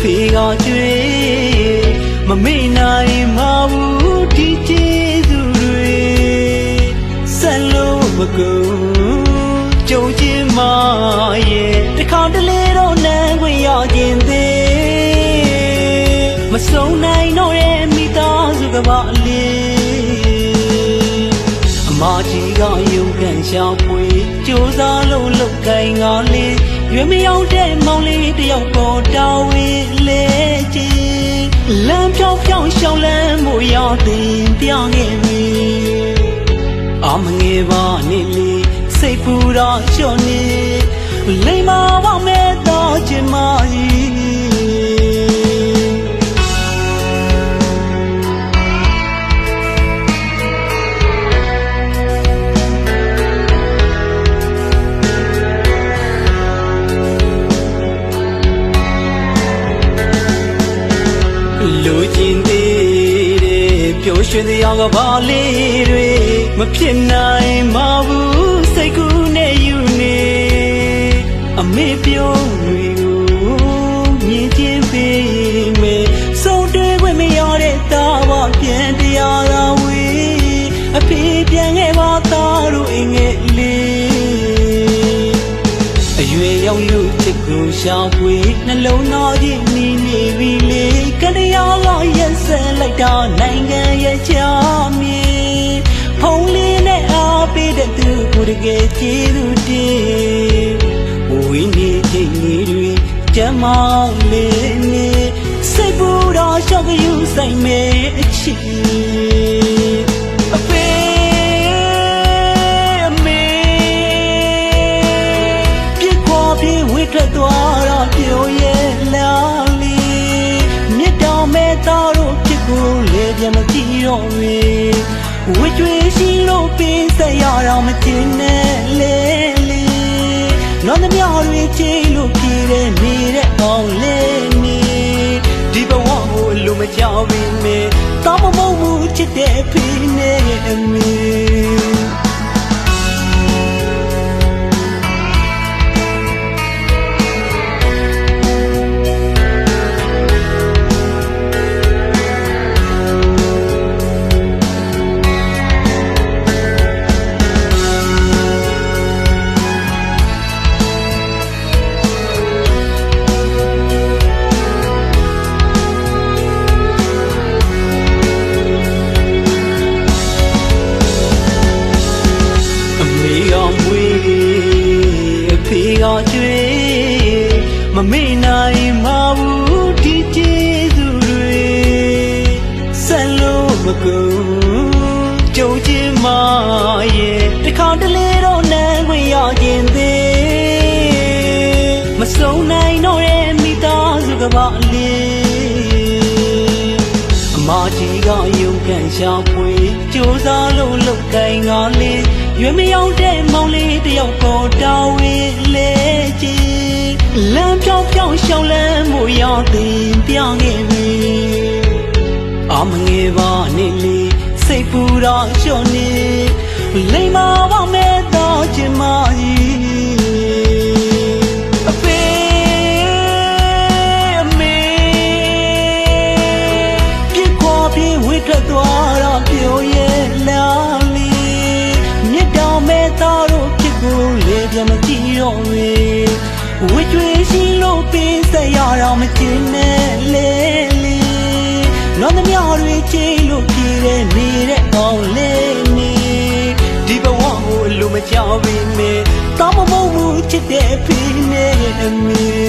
ဖေကကြွေမမေ့နိုင်ပါဘူးဒီကျေးဇူးတွေဆက်လို့မကုန်ကြုံချင်မှရဲ့တစ်ခါတလေတော့နန်းခွင့်ရခြင်းသေးမဆုံးနိုင်တော့ရဲ့မိသားစုကပါအလေးအမကြီးကယုံကန်ရှာဖွေကြိုးစားလို့လုပ်ကိုင်ငါလေးရွေမရောက်တဲ့မောင်လေးတယောက်ပေါ်တာဝန်လေကြီးလမ်းဖြောင်းဖြောင်းရှောင်းလန်းမှုရတင်ပြခဲ့ပြီအမငယ်ပါနေလေစိတ်ပူတာလျှော့နေလိမ္မာပါမဲ့တော့ချင်မကြီးလူချင်းသေးတယ်ပျော်ရွှင်တရားကဘာလေးတွေမဖြစ်နိုင်ပါဘူးစိတ်ကူးနဲ့ယူနေအမေပြုံးတွေကိုမြင်ချင်းပေးမယ်ဆုံးတွေ့ခွင့်မရတဲ့သားပါပြန်တရားသာဝေးအဖေပြန်ခဲ့ပါသားတို့အင်ငယ်လေးအရွယ်ရောက်လို့ချစ်ကိုရှာဖွေနှလုံးသားကြီးနီးနေပြီလေကတရားကရက်ဆက်လိုက်တာနိုင်ငံရဲ့ချာမီဖုံးလေးနဲ့အားပေးတဲ့သူကိုတကယ်ကျေးဇူးတင်ဝိနေချိန်ကြီးတွေကြမ်းမောင်းလေးနေစိတ်ပူတော့ရှောက်ယူဆိုင်မဲ့အချစ်အဖေအမေပြစ်ခွာပြေးဝိထွက်သွားတော့ပြောရဲ့လားလီမြစ်တော်မဲ့သားတို့ဖြစ်ကိုလေပြန်မကြည့်တော့ဘူးဝိကျွေးရှိလို့ပေးဆက်ရတော့မတင်နဲ့လေလေနောက်သမျှတွေချေလို့ပြေးတဲ့နေတဲ့အောင်လေးနေဒီဘဝကိုအလိုမကြောက်ပြီမေတောင်းမမုန်းမှုချစ်တဲ့ဖေးနဲ့အမေကြွေမမေ့နိုင်ပါဘူးဒီကျေးဇူးတွေဆက်လို့မကုန်ကြုံချင်မှရဲ့တစ်ခါတလေတော့နန်းခွင့်ရခြင်းသေးမဆုံးနိုင်တော့ရဲ့မိသားစုကပါအလေးအမကြီးကယုံကန်ရှာဖွေကြိုးစားလို့လုပ်ကိုင်ငါလေးရွေမရောက်တဲ့မောင်လေးတယောက်ပေါ်တာဝန်လေကြီးလမ်းဖြောင်းဖြောင်းရှောင်းလန်းမှုရတင်ပြခဲ့ပြီအမငယ်ပါနေလေစိတ်ပူတာလျှော့နေလိမ္မာပါမဲ့တော့ချင်မကြီးအဖေအမေပြစ်ခွာပြေးဝိထွက်သွားတော့ပြောရဲ့လားမဲ့သားတို့ဖြစ်ကိုလေပြန်မကြည့်တော့ဘူးဝိကျွေးရှိလို့ပေးဆက်ရတော့မတင်နဲ့လေလေနောက်သမျှတွေချေလို့ပြေးတဲ့နေတဲ့အောင်လေးနေဒီဘဝကိုအလိုမကြောက်ပြီမေတောင်းမမုန်းမှုချစ်တဲ့ဖေးနဲ့အမေ